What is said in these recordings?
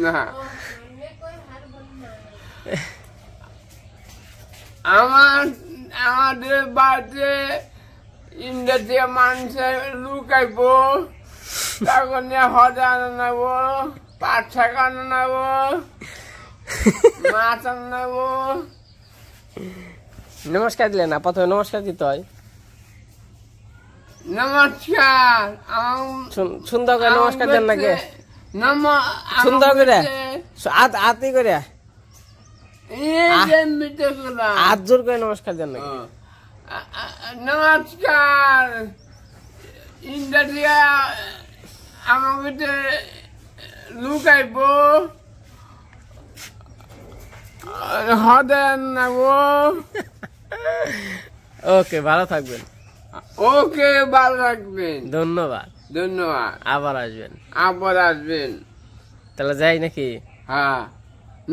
না আমাদের বাড়িতে ইন্ডিয়া থেকে মানুষের লুকাইব তখন হজা নেব পাট শাক নেব মাছ নেব। নমস্কার দিলে না, প্রথমে নমস্কার দিতে হয়। নমস্কার সুন্দর করে নমস্কার দেন নাকি? সুন্দর করে আতি করে হাত জোর করে নমস্কার দেন নাকি? নমস্কার ইন্ডিয়া আমাকে লুকাইব হদেন নেব। ওকে, ভালো থাকবেন। ওকে, ভালো থাকবেন। ধন্যবাদ। ধন্যবাদ। আবার আসবেন। আবার আসবেন। তাহলে যাই নাকি? হ্যাঁ,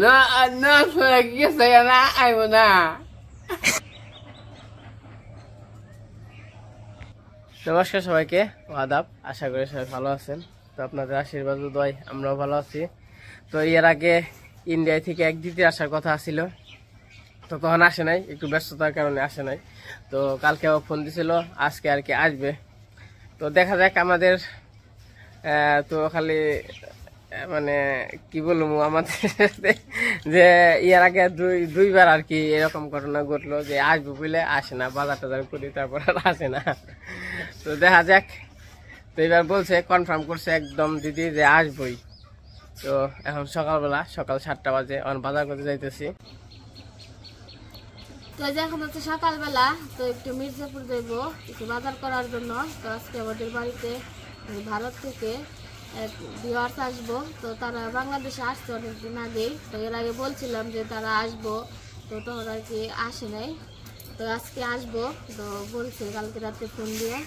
না না শুনে গেছে না আইব না। নমস্কার সবাইকে, আদাব। আশা করি সবাই ভালো আছেন। তো আপনাদের আশীর্বাদ দোয়ায় আমরাও ভালো আছি। তো এর আগে ইন্ডিয়া থেকে এক দিতে আসার কথা ছিল, তো তখন আসে নাই, একটু ব্যস্ততার কারণে আসে নাই। তো কালকে ফোন দিছিল, আজকে আর কি আসবে। তো দেখা যাক আমাদের তো খালি মানে কি বলবো, আমাদের যে এর আগে দুইবার আর কি এরকম ঘটনা ঘটলো যে আসবো বলে আসে না, বাজার টাজার করি তারপর আর আসে না। তো দেখা যাক, তো এবার বলছে কনফার্ম করছে একদম দিদি যে আসবই। তো এখন সকালবেলা সকাল 7টা বাজে, এখন বাজার করতে যাইতেছি। তো এখন হচ্ছে সকালবেলা, তো একটু মির্জাপুর যাইবো একটু বাজার করার জন্য। তো আজকে আমাদের বাড়িতে ভারত থেকে এক ভিউয়ার্স আসবো। তো তারা বাংলাদেশে আসছে অনেকদিন আগেই। তো এর আগে বলছিলাম যে তারা আসবো, তো তখন আর কি আসে নাই। তো আজকে আসবো, তো বলছে কালকে রাতে ফোন দিয়ে।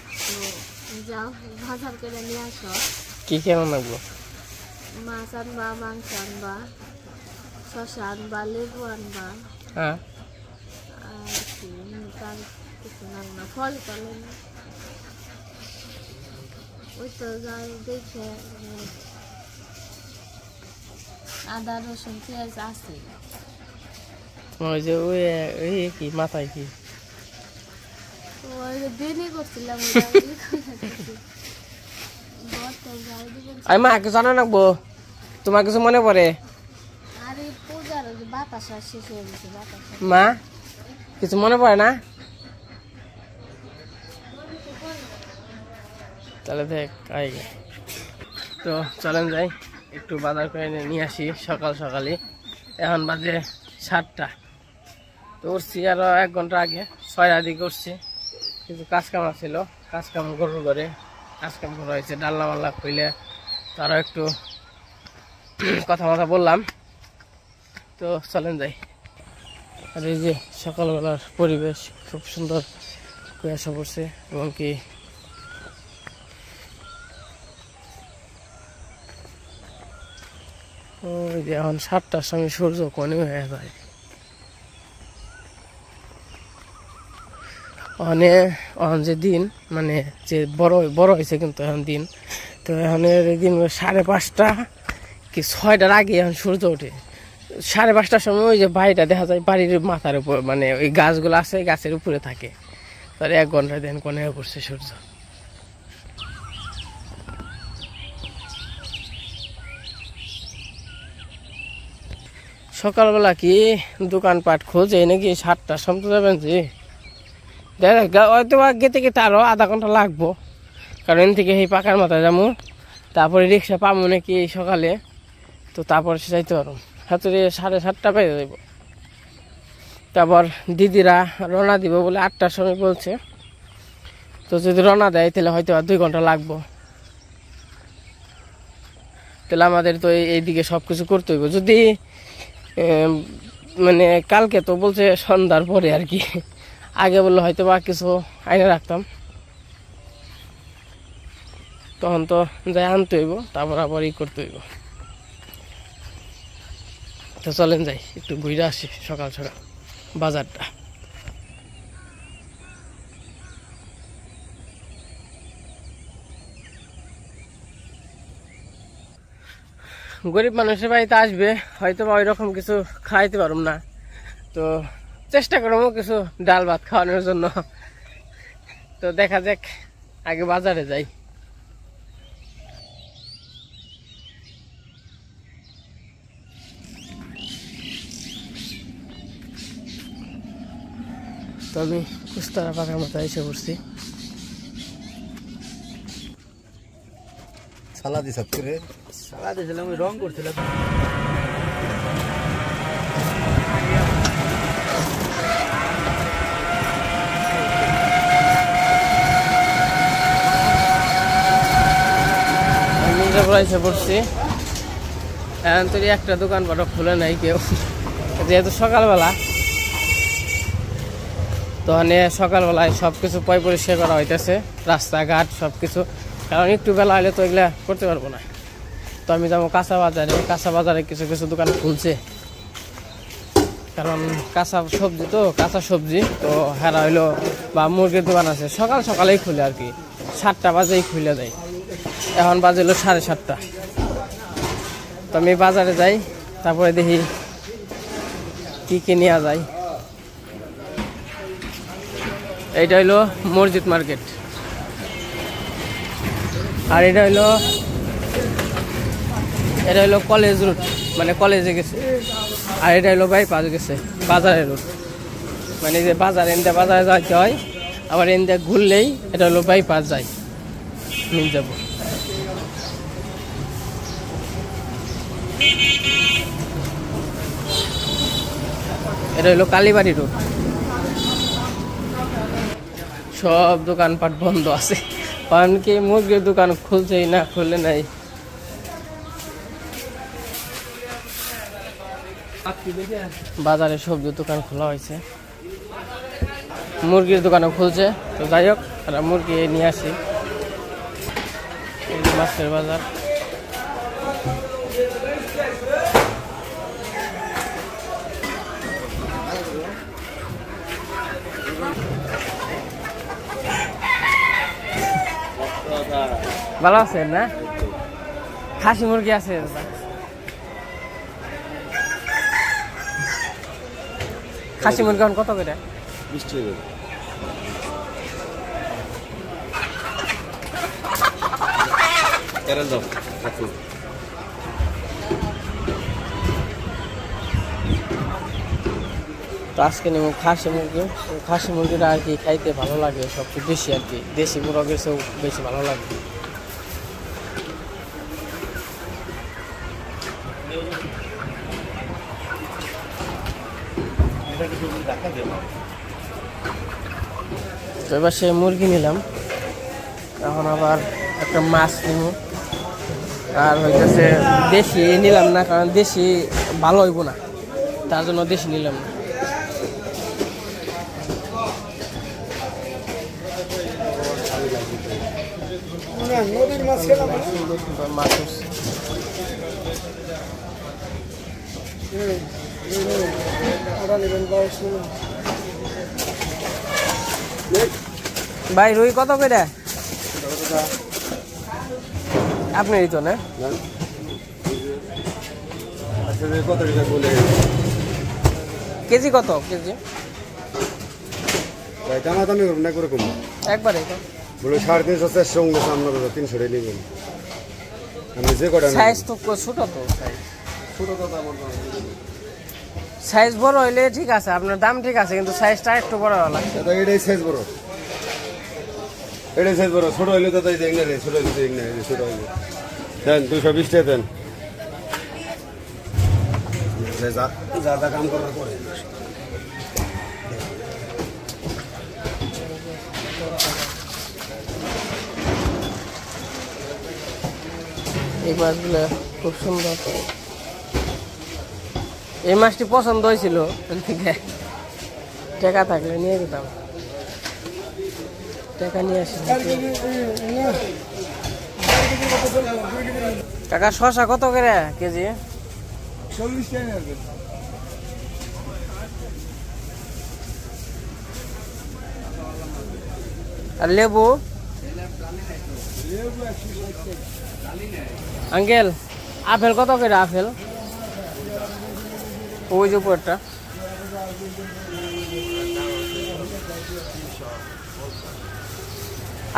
তো যাও বাজার করে নিয়ে আসো। কি কেমন লাগলো? মাছ আনবা, মাংস আনবা, শশা আনবা, লেবু আনবা, হ্যাঁ, তার কিছু না, ফল টল ওই তো যাই দেখে। আদা রসুন পেঁয়াজ আছে। ওই যে ওই কি মাথায় কি ওই দিনই করছিলাম। আমি মাকে জানা রাখবো, তোমার কিছু মনে পড়ে? আরে পূজার বাতাসা শেষ হয়ে গেছে, বাতাসা মা কিছু মনে পড়ে না? তাহলে দেখ আই। তো চলেন যাই, একটু বাজার করে নিয়ে আসি সকাল সকালই। এখন বাজে 7টা। তো উঠছি আরো 1 ঘন্টা আগে, 6টার দিকে উঠছি। কিছু কাজকাম ছিল, কাজকাম গরুর ঘরে কাজকাম করা হয়েছে, ডাল্লা মাল্লা খুইলে তারা একটু কথা বললাম। তো চলেন যাই। আর এই যে সকালবেলার পরিবেশ খুব সুন্দর, কুয়াশা পড়ছে এবং কি ওই যে এখন 7টার সময় সূর্য কনে হয়ে যায়। যে দিন মানে যে বড় হয়েছে কিন্তু এখন দিন, তো এখন দিন 5:30 কি 6টার আগে এখন সূর্য ওঠে। 5:30টার সময় ওই যে বাড়িটা দেখা যায়, বাড়ির মাথার উপর মানে ওই গাছগুলো আছে, গাছের উপরে থাকে। তার 1 ঘন্টা দিন কোনে হয়ে পড়ছে সূর্য। সকালবেলা কি দোকানপাট খোঁজে নাকি? 7টার সময় তো যাবেন যে দেখ, হয়তো আগে থেকে আরো আধা ঘন্টা লাগবো, কারণ এন থেকে এই পাকার মাথায় যাবো, তারপরে রিক্সা পাবো নাকি এই সকালে। তো তারপরে সে যাইতে পারবো, হাতে 7:30 পেয়ে যাইব। তারপর দিদিরা রওনা দিব বলে 8টার সময় বলছে। তো যদি রওনা দেয় তাহলে হয়তো 2 ঘন্টা লাগবো। তাহলে আমাদের তো এইদিকে সব কিছু করতে হইব। যদি মানে কালকে তো বলছে সন্ধ্যার পরে আর কি, আগে বললে হয়তো বা কিছু আইনে রাখতাম, তখন তো যাই আনতে হইব, তারপর আবার করতে হইব। তো চলেন যাই একটু ঘুরে আসি সকাল সকাল বাজারটা। গরিব মানুষের বাড়িতে আসবে, হয়তো বা ওই রকম কিছু খাইতে পারুম না, তো চেষ্টা করবো কিছু ডাল ভাত খাওয়ানোর জন্য। তো দেখা যাক, আগে বাজারে যাই। তো আমি কুস্তারা পাকার মতো এসে পড়ছি। সালাদি সব করে সালাদি ছিলাম, ওই রং করছিলাম। এসে পড়ছি, এখন তো একটা দোকানপাটও খুলে নাই কেউ, যেহেতু সকালবেলা। তো সকালবেলায় সবকিছু পরিষ্কার করা হইতেছে, রাস্তাঘাট সবকিছু, কারণ একটু বেলা হলে তো এগুলা করতে পারবো না। তো আমি যাবো কাঁচা বাজারে, কাঁচা বাজারে কিছু কিছু দোকান খুলছে, কারণ কাঁচা সবজি, তো কাঁচা সবজি তো হেরা হইলো, বা মুরগির দোকান আছে সকাল সকালেই খুলে, আর কি 7টা বাজেই খুলে দেয়। এখন বাজে হলো 7:30। তো আমি বাজারে যাই, তারপরে দেখি কি কি নেওয়া যায়। এইটা হইলো মসজিদ মার্কেট, আর এটা হইলো কলেজ রুট, মানে কলেজে গেছে। আর এটা হইলো বাইপাস গেছে বাজারের রুট, মানে যে বাজার এনতে বাজারে যাইতে হয়, আবার এনতে ঘুরলেই এটা হলো বাইপাস যায় মির্জাপুর। এটা হইলো কালীবাড়ি রোড। সব দোকানপাট বন্ধ আছে, কারণ কি মুরগির দোকান খুলছেই না, খুলে নাই। বাজারে সবজির দোকান খোলা হয়েছে, মুরগির দোকানও খুলছে। তো যাই হোক, আমরা মুরগি নিয়ে আসি। মাছের বাজার, ভালো আছেন না? খাসি মুরগি আছে, খাসি মুরগি এখন কত করে? 20 টাকা। এর দাও রাখো। তো আজকে নেব খাসি মুরগি। খাসি মুরগিটা আর কি খাইতে ভালো লাগে সবচেয়ে বেশি, আর কি দেশি মুরগির চেয়েও বেশি ভালো লাগে। তো এবার সে মুরগি নিলাম, এখন আবার একটা মাছ নিব। আর হইতেছে দেশি নিলাম না, কারণ দেশি ভালো হইব না, তার জন্য দেশি নিলাম না। ভাই রুই কত করে? আপনি এই তো না কেজি কত? কেজি দামাদামি করুন না, করে কম একবারে বলে 350 400 আমরা 300 টাকা নেবেন। আমি যে কটা সাইজ তো ছোট, তো সাইজ বড় হইলে ঠিক আছে, আপনার দাম ঠিক আছে, কিন্তু সাইজটা একটু বড় লাগছে। এটাই সাইজ বড়, এটাই সাইজ বড়। ছোট হইলে তো তাই দেখ না রে, ছোট হইলে দেখ না, ছোট হইলে দেন 220 টাকা দেন। যা কাম করার পরে এই মাছগুলো খুব সুন্দর। এই মাছটি পছন্দ হয়েছিল, টাকা থাকলে নিয়ে যেতাম, টাকা নিয়ে আসি। কাকা শসা কত করে কেজি? 40 টাকা। আর লেবু? আঙ্কেল আপেল কত করে আপেল? ওই যে উপরটা।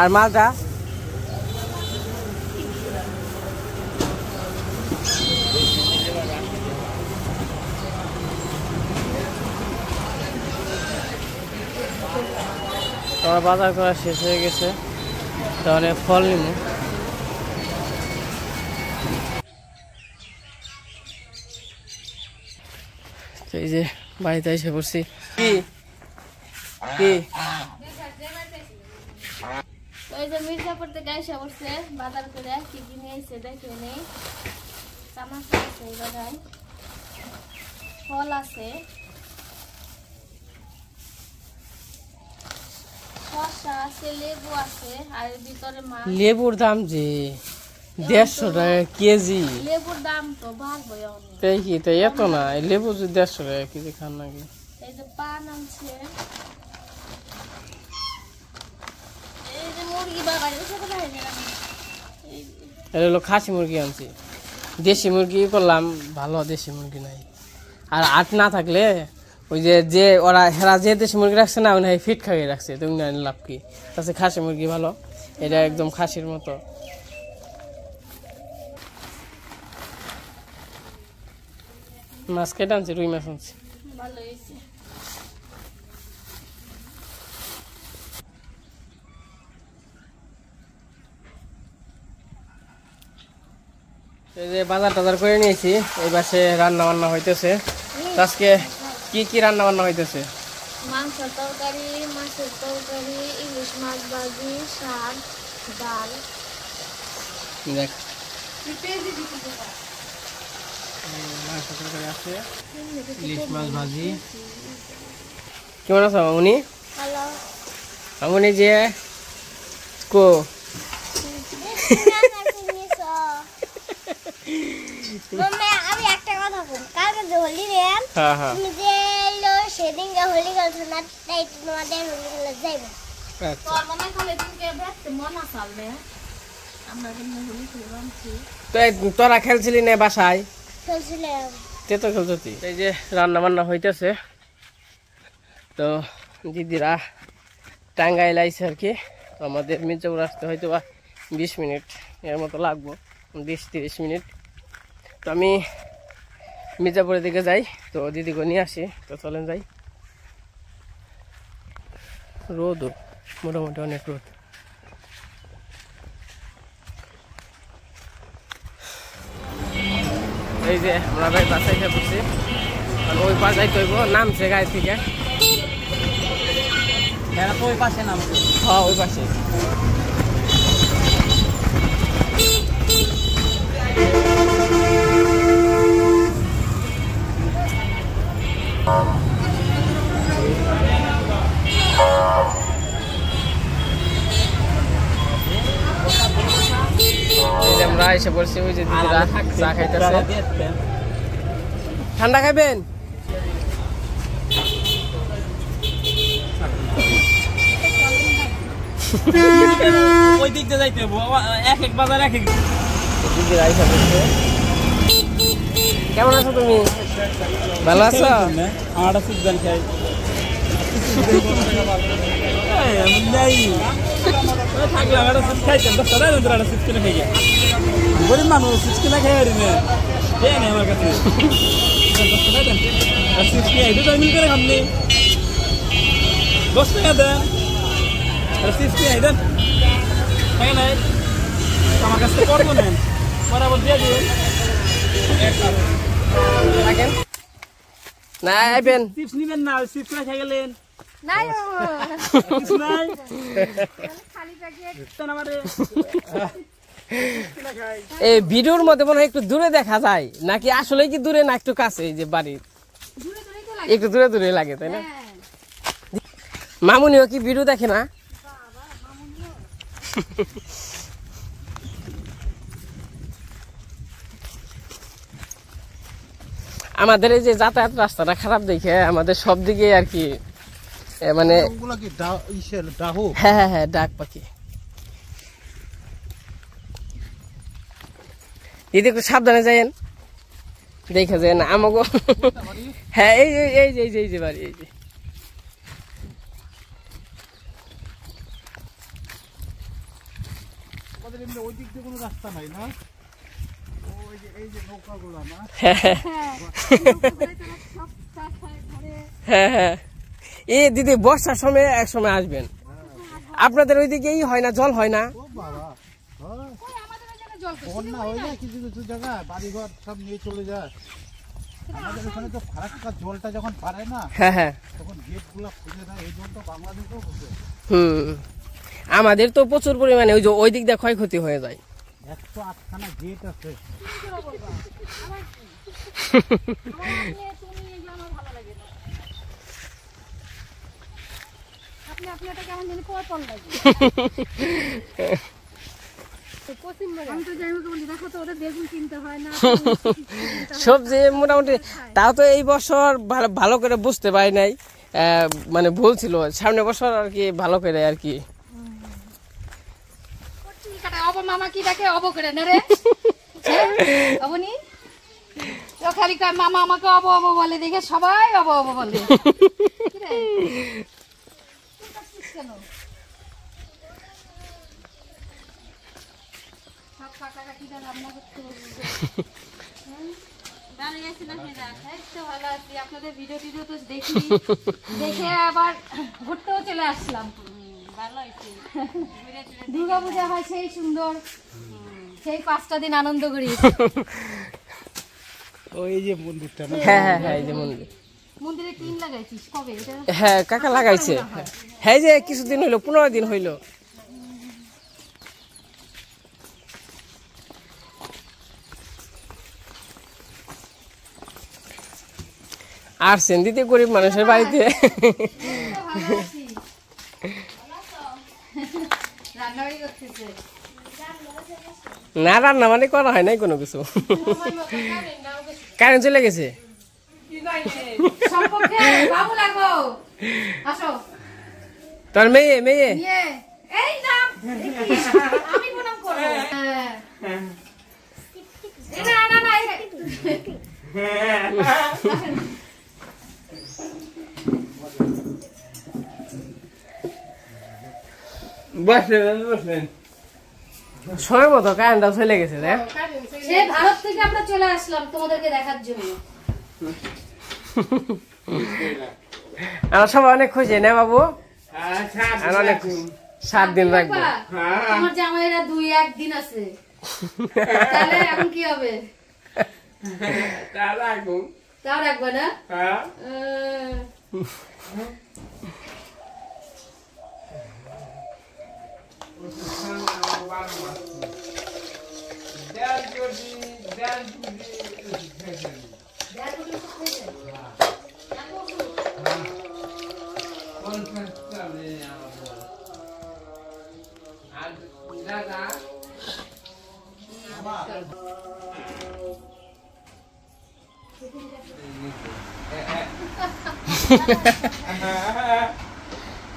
আর মালটা? তোমার বাজার করা শেষ হয়ে গেছে, তাহলে ফল নিব। এই যে বাড়িতে এসে পড়ছি। কি কি ওই যে মির্জাপুর থেকে এসে পড়ছে বাজার করে, কি কি নিয়ে এসে দেখে নেই। চামচ আছে, বাজার ফল আছে, শসা আছে, লেবু আছে, আর ভিতরে মাছ। লেবুর দাম যে 150 টাকা কেজি। লেবুর দাম তো বাড়বে অনেক। তাই কি? তাই এত না, লেবু যদি 150 টাকা কেজি খান নাকি? এই যে পান আনছে, এই যে মুরগি বাগান এটা হলো খাসি মুরগি আনছি। দেশি মুরগি করলাম, ভালো দেশি মুরগি নাই। আর আট না থাকলে ওই যে ওরা হেরা যে দেশি মুরগি রাখছে না, ওই ফিট খাইয়ে রাখছে, তুমি লাভ কি? তাছাড়া খাসি মুরগি ভালো, এটা একদম খাসির মতো। মাছ কেটে আনছি, রুই মাছ আনছি। ভালো হয়েছে। এই যে বাজার টাজার করে নিয়েছি, এই পাশে রান্না বান্না হইতেছে। আজকে কি কি রান্না বান্না হইতেছে? মাংসের তরকারি, মাছের তরকারি, ইলিশ মাছ ভাজি, শাক, ডাল। দেখ মাংস তরকারি আছে, ইলিশ মাছ ভাজি। কেমন আছো মামুনি? হ্যালো, মামুনি যে কো আমি একটা কথা বলবো, কালকে যে হোলি রে, হ্যাঁ হ্যাঁ তুমি যে এলো সেদিন যে হোলি খেলছো না, তাই তোমাদের হোলি খেলে যাইবো। আচ্ছা। তোর মনে খালি দিনকে দেখতে মন আসালবে, আমরা কিন্তু হোলি খেললাম কি তো তোরা খেলছিলি না বাসায়? খেলছিলাম। তে তো খেলছি। এই যে রান্না বান্না হইতেছে, তো দিদিরা টাঙ্গাইল আইছে আর কি। তো আমাদের মির্জাপুর আসতে হয়তো বা 20 মিনিট এর মতো লাগবো, 20-30 মিনিট। তো আমি মির্জাপুরের দিকে যাই, তো দিদিকে নিয়ে আসি। তো চলেন যাই। রোদও মোটামুটি অনেক রোদ। এই যে আমরা ভাই বাসায় খেয়ে পড়ছি, ওই পাশ যাইতে হইব, নামছে গাড়ি থেকে। ওই পাশে নামছে, হ্যাঁ ওই পাশে। আমরা এসে পড়ছি, ওই যে দিদিরা চা খাইতেছে। ঠান্ডা খাইবেন? ওই দিক দিয়ে যাইতে এক এক বাজার এক এক। দিদিরা এসে পড়ছে। কেমন আছো তুমি? ভালো আছো? আমারটা সুদান খাই থাকলাম, একটা সুদ খাইতাম, 10 টাকা একটা সুদ কিনে খাই। গরিব মানুষ সুদ কিনে খাই পারি না, আমার কাছে 10 টাকা দেন, সুদ কিনে এটা তো মিল করে খামনি, 10 টাকা দেন, সুদ কিনে দেন, তাই নাই আমার কাছে করবো নেন, বরাবর দিয়ে দিবেন। না আইবেন, চিপস নিবেন না, চিপস না খাই গেলেন। নাই এই ভিডিওর মধ্যে মনে হয় একটু দূরে দেখা যায়, নাকি আসলে কি দূরে না একটু কাছে? এই যে বাড়ির একটু দূরে দূরে লাগে, তাই না? মামুনিও কি ভিডিও দেখে না? আমাদের এই যে যাতায়াত রাস্তাটা খারাপ দেখে আমাদের সব দিকে আর কি মানে হ্যাঁ হ্যাঁ হ্যাঁ ডাক পাখি। দিদি একটু সাবধানে যাইয়েন, দেখে যায় না আমাকে। হ্যাঁ এই যে এই যে এই যে এই যে বাড়ি, এই যে ওই দিক দিয়ে কোনো রাস্তা নাই না, এই যে নৌকাগুলো না। হ্যাঁ হ্যাঁ এই দিদি বর্ষার সময় এক সময় আসবেন, আপনাদের ওইদিকেই হয় না, জল হয় না? ও বাবা, বন্যা হয়ে যায় কিছু কিছু জায়গায়, বাড়িঘর সব নিয়ে চলে যায়। আমাদের এখানে তো ফারাক্কার জলটা যখন পারে না, হ্যাঁ হ্যাঁ তখন গেট গুলা খুলে দেয়, এই জলটা বাংলাদেশেও বসে। আমাদের তো প্রচুর পরিমাণে ওই যে ওই দিক দিয়ে ক্ষয়ক্ষতি হয়ে যায়। 108খানা গেট আছে। সবজি মোটামুটি, তাও তো এই বছর ভালো করে বুঝতে পারি নাই, মানে ভুল ছিল, সামনে বছর আর কি ভালো করে আর কি। মামা কি ডাকে অব করে না রে, অবনি খালি মামা আমাকে অব অব বলে, দেখে সবাই অব অব বলে। আপনাদের ভিডিও টিডিও তো দেখি, দেখে আবার ঘুরতেও চলে আসলাম। দুর্গা পূজা হয় সেই সুন্দর, সেই 5টা দিন আনন্দ করি। ওই যে মন্দিরটা, হ্যাঁ হ্যাঁ হ্যাঁ এই যে মন্দির, মন্দিরে টিন লাগাইছিস কবে? হ্যাঁ কাকা লাগাইছে, হ্যাঁ যে কিছুদিন হইলো, 15 দিন হইলো। আসছেন দিদি গরিব মানুষের বাড়িতে। না রান্না মানে করা হয় নাই কোনো কিছু, কারেন্ট চলে গেছে। তোর মেয়ে মেয়ে সময় মতো কারেন্টটা চলে গেছে। ভারত থেকে আমরা চলে আসলাম তোমাদেরকে দেখার জন্য। আমরা সবাই অনেক খুশি না বাবু, অনেক 7 দিন রাখবো। আমার জামাইরা 2-1 দিন আছে, তাহলে এখন কি হবে? তাও রাখবো না?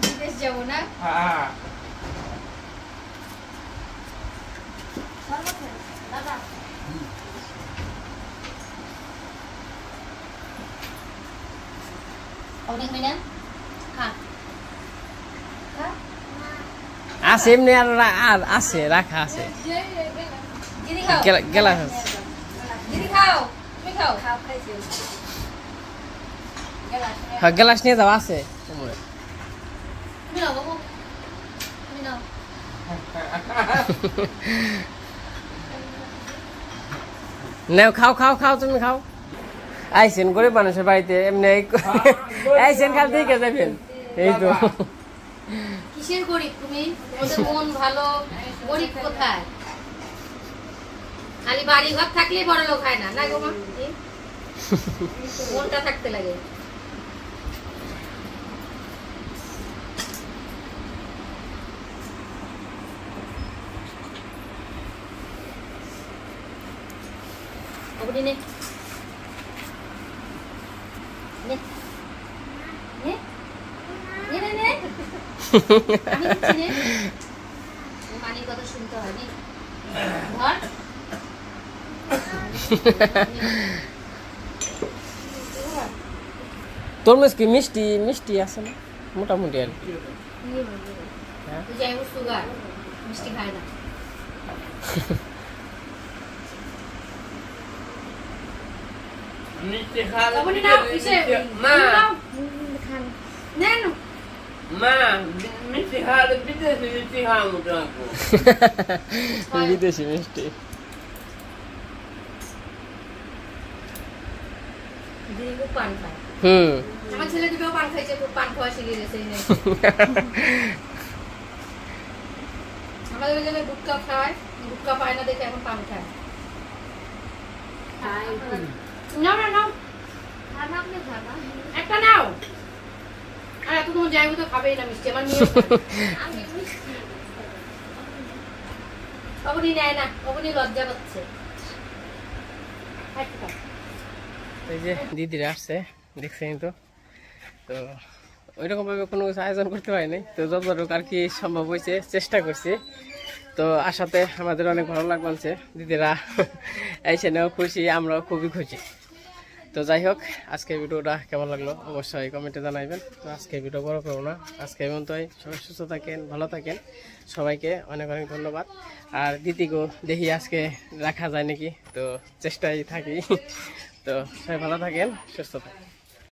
বিদেশ যাবো না? আছে এমনি আর আছে রাখা আছে, গেলা গ্লাস নিয়ে যাও আছে। নাও খাও খাও খাও, তুমি খাও। আইসেন গরিব মানুষের বাড়িতে, এমনি আইসেন খাল থেকে যাবেন। এই তো কিসের গরিব তুমি? ওদের মন ভালো, গরিব কোথায়? খালি বাড়ি ঘর থাকলেই বড় লোক হয় না, না গো মা? মনটা থাকতে লাগে। মানির কথা শুনতে হয়নি, ধর তরমুজ কি মিষ্টি মিষ্টি আছে না মোটামুটি আর কি সুগার মিষ্টি খায় না মিষ্টি খাওয়া মা মিষ্টি খাওয়ালে বিদেশি মিষ্টি খাওয়া মতো বিদেশি মিষ্টি পান খায় হুম আমার ছেলে দুটোও পান খাইছে খুব পান খাওয়া শিখে গেছে আমাদের ওই জায়গায় গুটকা খায় গুটকা পায় না দেখে এখন পান খায় নাও না নাও একটা নাও আর এত তোমার যাইবো তো খাবেই না মিষ্টি আমার নিয়ে অবনি নেয় না অবনি লজ্জা পাচ্ছে এই যে দিদিরা আসছে দেখছেন তো তো ওইরকম ভাবে কোনো কিছু আয়োজন করতে পারিনি তো যতটুকু আর কি সম্ভব হয়েছে চেষ্টা করছি তো আসাতে আমাদের অনেক ভালো লাগছে দিদিরা এসে নেওয়া খুশি আমরাও খুবই খুশি তো যাই হোক আজকের ভিডিওটা কেমন লাগলো অবশ্যই কমেন্টে জানাইবেন তো আজকে ভিডিও বড় করবো না আজকে পর্যন্তই সবাই সুস্থ থাকেন ভালো থাকেন সবাইকে অনেক অনেক ধন্যবাদ আর দিদিকেও দেখি আজকে রাখা যায় নাকি তো চেষ্টায় থাকি তো সবাই ভালো থাকেন সুস্থ থাকেন